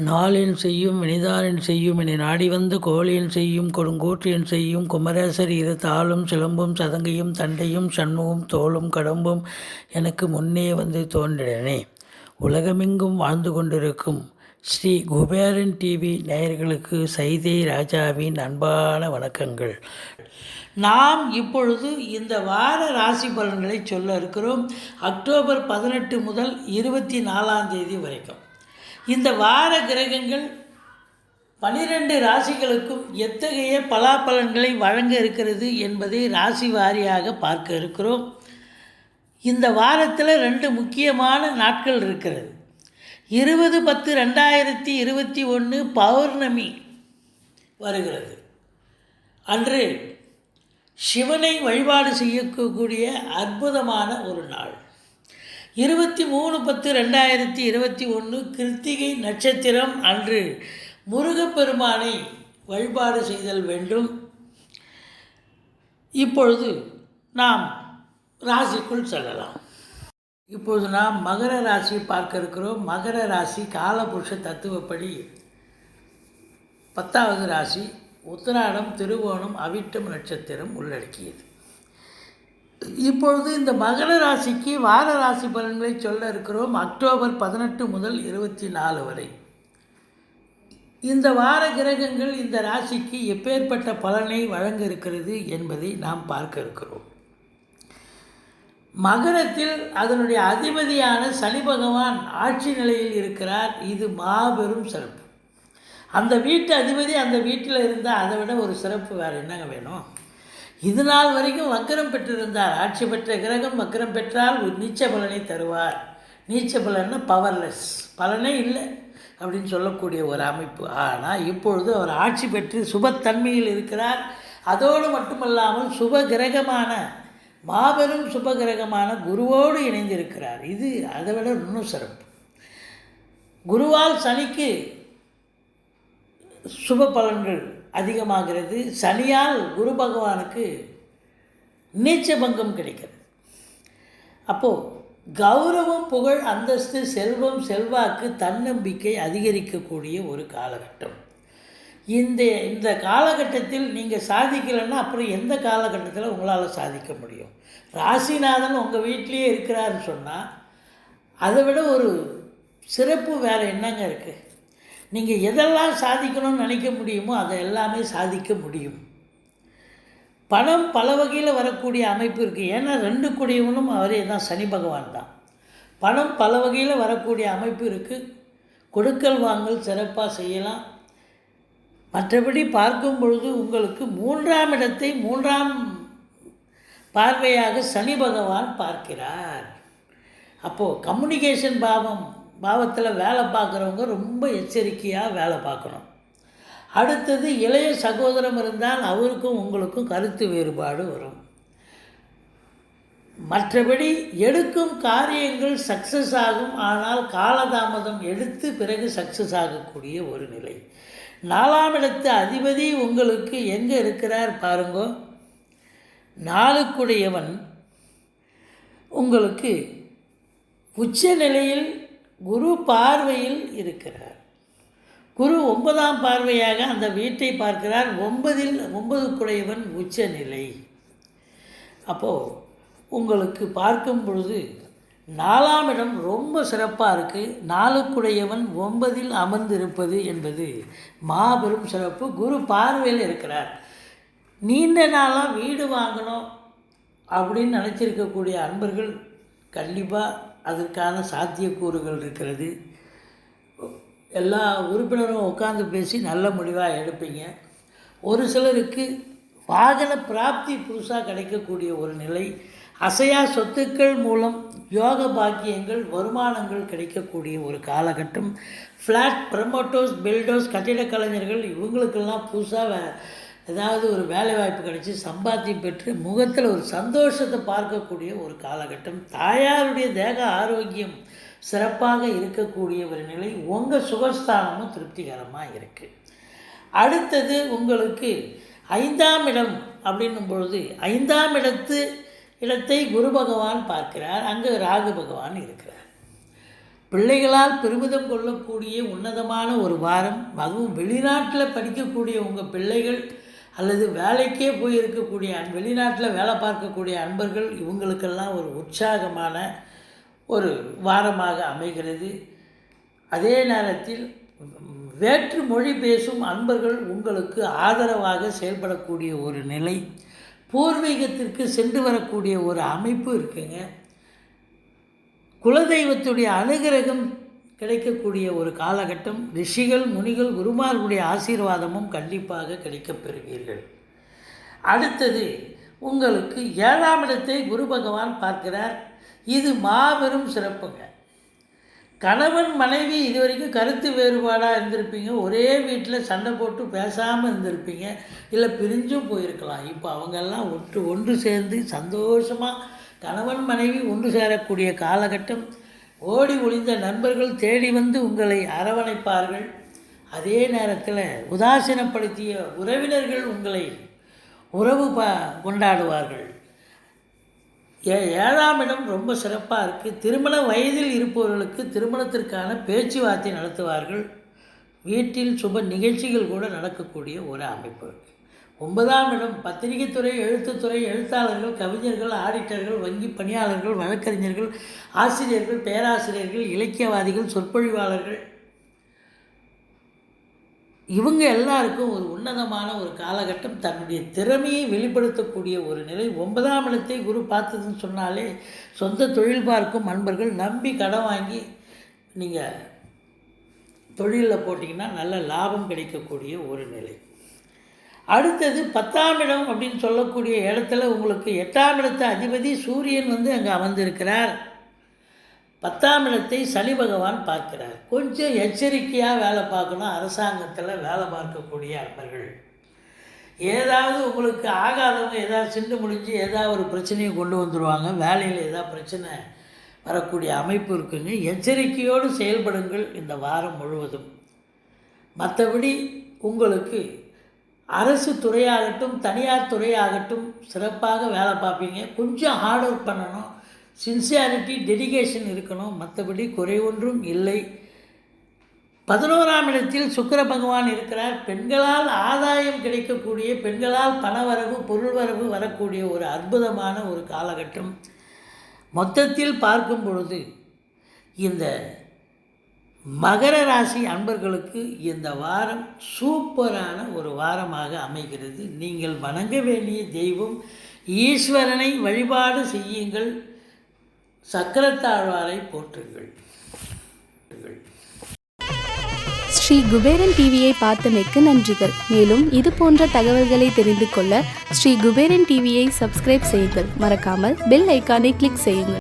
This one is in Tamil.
நாளென் செய்யும் வினிதானென் செய்யும் என நாடி வந்த கோளென் செய்யும் கொடுங்கோற்றென் செய்யும் குமரேசர் இரு தாளும் சிலம்பும் சதங்கையும் தண்டையும் சண்முகம் தோளும் கடம்பும் எனக்கு முன்னே வந்து தோன்றினே. உலகமெங்கும் வாழ்ந்து கொண்டிருக்கும் ஸ்ரீ குபேரன் டிவி நேயர்களுக்கு சைதை ராஜாவின் அன்பான வணக்கங்கள். நாம் இப்பொழுது இந்த வார ராசி பலன்களை சொல்ல இருக்கிறோம். அக்டோபர் 18 முதல் 24 வரைக்கும் இந்த வார கிரகங்கள் 12 ராசிகளுக்கும் எத்தகைய பலாபலன்களை வழங்க இருக்கிறது என்பதை ராசி வாரியாக பார்க்க இருக்கிறோம். இந்த வாரத்தில் 2 முக்கியமான நாட்கள் இருக்கிறது. 20/10/2021 பௌர்ணமி வருகிறது. அன்று சிவனை வழிபாடு செய்யக்கூடிய அற்புதமான ஒரு நாள். 23/10/2021 கிருத்திகை நட்சத்திரம் அன்று முருகப்பெருமானை வழிபாடு செய்தல் வேண்டும். இப்பொழுது நாம் ராசிக்குள் செல்லலாம். இப்பொழுது நாம் மகர ராசியை பார்க்க இருக்கிறோம். மகர ராசி காலபுருஷ தத்துவப்படி 10வது ராசி. உத்திராடம், திருவோணம், அவிட்டம் நட்சத்திரம் உள்ளடக்கியது. இப்பொழுது இந்த மகர ராசிக்கு வார ராசி பலன்களை சொல்ல இருக்கிறோம். அக்டோபர் 18 முதல் 24 வரை இந்த வார கிரகங்கள் இந்த ராசிக்கு எப்பேற்பட்ட பலனை வழங்க இருக்கிறது என்பதை நாம் பார்க்க இருக்கிறோம். மகரத்தில் அதனுடைய அதிபதியான சனி பகவான் ஆட்சி நிலையில் இருக்கிறார். இது மாபெரும் சிறப்பு. அந்த வீட்டு அதிபதி அந்த வீட்டில் இருந்தால் அதை விட ஒரு சிறப்பு வேறு என்னங்க வேணும்? இது நாள் வரைக்கும் வக்கரம் பெற்றிருந்தார். ஆட்சி பெற்ற கிரகம் வக்கரம் பெற்றால் ஒரு நீச்ச பலனை தருவார். நீச்ச பலன்னா பவர்லெஸ், பலனே இல்லை அப்படின்னு சொல்லக்கூடிய ஒரு அமைப்பு. ஆனால் இப்பொழுது அவர் ஆட்சி பெற்று சுபத்தன்மையில் இருக்கிறார். அதோடு மட்டுமல்லாமல் சுப கிரகமான மாபெரும் சுப கிரகமான குருவோடு இணைந்திருக்கிறார். இது அதை விட இன்னும் சிறப்பு. குருவால் சனிக்கு சுப பலன்கள் அதிகமாகிறது. சனியால் குரு பகவானுக்கு நீச்ச பங்கம் கிடைக்கிறது. அப்போது கௌரவம், புகழ், அந்தஸ்து, செல்வம், செல்வாக்கு, தன்னம்பிக்கை அதிகரிக்கக்கூடிய ஒரு காலகட்டம். இந்த காலகட்டத்தில் நீங்கள் சாதிக்கலைன்னா அப்புறம் எந்த காலகட்டத்தில் உங்களால் சாதிக்க முடியும்? ராசிநாதன் உங்கள் வீட்டிலேயே இருக்கிறாருன்னு சொன்னால் அதை விட ஒரு சிறப்பு வேறு என்னங்க இருக்குது? நீங்கள் எதெல்லாம் சாதிக்கணும்னு நினைக்க முடியுமோ அதை எல்லாமே சாதிக்க முடியும். பணம் பல வகையில் வரக்கூடிய அமைப்பு இருக்குது. ஏன்னா 2 கூடியவனும் அவரே தான், சனி பகவான் தான். பணம் பல வகையில் வரக்கூடிய அமைப்பு இருக்குது. கொடுக்கல் வாங்கல் சிறப்பாக செய்யலாம். மற்றபடி பார்க்கும் பொழுது உங்களுக்கு 3ஆம் இடத்தை 3ஆம் பார்வையாக சனி பகவான் பார்க்கிறார். அப்போது கம்யூனிகேஷன் பாவத்தில் வேலை பார்க்குறவங்க ரொம்ப எச்சரிக்கையாக வேலை பார்க்கணும். அடுத்தது இளைய சகோதரம் இருந்தால் அவருக்கும் உங்களுக்கும் கருத்து வேறுபாடு வரும். மற்றபடி எடுக்கும் காரியங்கள் சக்ஸஸ் ஆகும். ஆனால் காலதாமதம் எடுத்து பிறகு சக்ஸஸ் ஆகக்கூடிய ஒரு நிலை. 4ஆம் இடத்து அதிபதி உங்களுக்கு எங்கே இருக்கிறார் பாருங்க. 4க்குடையவன் உங்களுக்கு உச்ச நிலையில் குரு பார்வையில் இருக்கிறார். குரு 9ஆம் பார்வையாக அந்த வீட்டை பார்க்கிறார். 9க்குடையவன் உச்ச நிலை. அப்போது உங்களுக்கு பார்க்கும் பொழுது 4ஆம் இடம் ரொம்ப சிறப்பாக இருக்குது. 4க்குடையவன் 9இல் அமர்ந்திருப்பது என்பது மாபெரும் சிறப்பு. குரு பார்வையில் இருக்கிறார். நீண்ட நாளாக வீடு வாங்கணும் அப்படின்னு நினச்சிருக்கக்கூடிய அன்பர்கள் கண்டிப்பாக அதற்கான சாத்தியக்கூறுகள் இருக்கிறது. எல்லா உறுப்பினரும் உட்காந்து பேசி நல்ல முடிவாக எடுப்பீங்க. ஒரு சிலருக்கு வாகன பிராப்தி புதுசாக கிடைக்கக்கூடிய ஒரு நிலை. அசையா சொத்துக்கள் மூலம் யோக பாக்கியங்கள், வருமானங்கள் கிடைக்கக்கூடிய ஒரு காலகட்டம். ஃப்ளாட் ப்ரமோட்டர்ஸ், பில்டர்ஸ், கட்டிடக் கலைஞர்கள் இவங்களுக்கெல்லாம் புதுசாக ஏதாவது ஒரு வேலைவாய்ப்பு கிடைச்சி சம்பாத்தியம் பெற்று முகத்தில் ஒரு சந்தோஷத்தை பார்க்கக்கூடிய ஒரு காலகட்டம். தாயாருடைய தேக ஆரோக்கியம் சிறப்பாக இருக்கக்கூடிய ஒரு நிலை. உங்கள் சுகஸ்தானமும் திருப்திகரமாக இருக்குது. அடுத்தது உங்களுக்கு 5ஆம் இடம் அப்படின்னும் பொழுது 5ஆம் இடத்து இடத்தை குரு பகவான் பார்க்கிறார். அங்கு ராகு பகவான் இருக்கிறார். பிள்ளைகளால் பெருமிதம் கொள்ளக்கூடிய உன்னதமான ஒரு வாரம். அதுவும் வெளிநாட்டில் படிக்கக்கூடிய உங்கள் பிள்ளைகள் அல்லது வேலைக்கே போயிருக்கக்கூடிய வெளிநாட்டில் வேலை பார்க்கக்கூடிய அன்பர்கள், இவங்களுக்கெல்லாம் ஒரு உற்சாகமான ஒரு வாரமாக அமைகிறது. அதே நேரத்தில் வேற்று மொழி பேசும் அன்பர்கள் உங்களுக்கு ஆதரவாக செயல்படக்கூடிய ஒரு நிலை, பூர்வீகத்திற்கு சென்று வரக்கூடிய ஒரு அமைப்பு இருக்குங்க. குலதெய்வத்துடைய அனுகிரகம் கிடைக்கக்கூடிய ஒரு காலகட்டம். ரிஷிகள், முனிகள், குருமார்களுடைய ஆசீர்வாதமும் கண்டிப்பாக கிடைக்கப் பெறுவீர்கள். அடுத்தது உங்களுக்கு 7ஆம் இடத்தை குரு பகவான் பார்க்கிறார். இது மாபெரும் சிறப்புங்க. கணவன் மனைவி இதுவரைக்கும் கருத்து வேறுபாடாக இருந்திருப்பீங்க, ஒரே வீட்டில் சண்டை போட்டு பேசாமல் இருந்திருப்பீங்க, இல்லை பிரிஞ்சும் போயிருக்கலாம். இப்போ அவங்கெல்லாம் ஒன்று சேர்ந்து சந்தோஷமாக கணவன் மனைவி ஒன்று சேரக்கூடிய காலகட்டம். ஓடி ஒளிந்த நண்பர்கள் தேடி வந்து உங்களை அரவணைப்பார்கள். அதே நேரத்தில் உதாசீனப்படுத்திய உறவினர்கள் உங்களை உறவு கொண்டாடுவார்கள். 7ஆம் இடம் ரொம்ப சிறப்பாக இருக்குது. திருமண வயதில் இருப்பவர்களுக்கு திருமணத்திற்கான பேச்சுவார்த்தை நடத்துவார்கள். வீட்டில் சுப நிகழ்ச்சிகள் கூட நடக்கக்கூடிய ஒரு அமைப்பு இருக்குது. 9ஆம் இடம் பத்திரிகைத்துறை, எழுத்துத்துறை, எழுத்தாளர்கள், கவிஞர்கள், ஆடிட்டர்கள், வங்கி பணியாளர்கள், வழக்கறிஞர்கள், ஆசிரியர்கள், பேராசிரியர்கள், இலக்கியவாதிகள், சொற்பொழிவாளர்கள், இவங்க எல்லாருக்கும் ஒரு உன்னதமான ஒரு காலகட்டம். தன்னுடைய திறமையை வெளிப்படுத்தக்கூடிய ஒரு நிலை. 9ஆம் இடத்தை குரு பார்த்ததுன்னு சொன்னாலே சொந்த தொழில் பார்க்கும் அன்பர்கள் நம்பி கடன் வாங்கி நீங்கள் தொழிலில் போட்டிங்கன்னா நல்ல லாபம் கிடைக்கக்கூடிய ஒரு நிலை. அடுத்தது 10ஆம் இடம் அப்படின்னு சொல்லக்கூடிய இடத்துல உங்களுக்கு 8ஆம் இடத்து அதிபதி சூரியன் வந்து அங்கே அமர்ந்திருக்கிறார். 10ஆம் இடத்தை சனி பகவான் பார்க்கிறார். கொஞ்சம் எச்சரிக்கையாக வேலை பார்க்கணும். அரசாங்கத்தில் வேலை பார்க்கக்கூடிய அன்பர்கள், ஏதாவது உங்களுக்கு ஆகாதவங்க ஏதாவது சிண்டு முடிஞ்சு ஏதாவது ஒரு பிரச்சனையை கொண்டு வந்துடுவாங்க. வேலையில் ஏதாவது பிரச்சனை வரக்கூடிய அமைப்பு இருக்குங்க. எச்சரிக்கையோடு செயல்படுங்கள் இந்த வாரம் முழுவதும். மற்றபடி உங்களுக்கு அரசு துறையாகட்டும் தனியார் துறையாகட்டும் சிறப்பாக வேலை பார்ப்பீங்க. கொஞ்சம் ஹார்ட் ஒர்க் பண்ணணும், சின்சியாரிட்டி, டெடிகேஷன் இருக்கணும். மற்றபடி குறை ஒன்றும் இல்லை. 11ஆம் இடத்தில் சுக்கிர பகவான் இருக்கிறார். பெண்களால் ஆதாயம் கிடைக்கக்கூடிய, பெண்களால் பணவரவு, பொருள் வரவு வரக்கூடிய ஒரு அற்புதமான ஒரு காலகட்டம். மொத்தத்தில் பார்க்கும் பொழுது இந்த மகர ராசி அன்பர்களுக்கு இந்த வாரம் சூப்பரான ஒரு வாரமாக அமைகிறது. நீங்கள் வணங்க வேண்டிய தெய்வம் ஈஸ்வரனை வழிபாடு செய்யுங்கள். சக்கரத்தாழ்வாரை போற்றுங்கள். ஸ்ரீ குபேரன் டிவியை பார்த்தமைக்கு நன்றிகள். மேலும் இது போன்ற தகவல்களை தெரிந்து கொள்ள ஸ்ரீ குபேரன் டிவியை சப்ஸ்கிரைப் செய்யுங்கள். மறக்காமல் பெல் ஐக்கானை கிளிக் செய்யுங்கள்.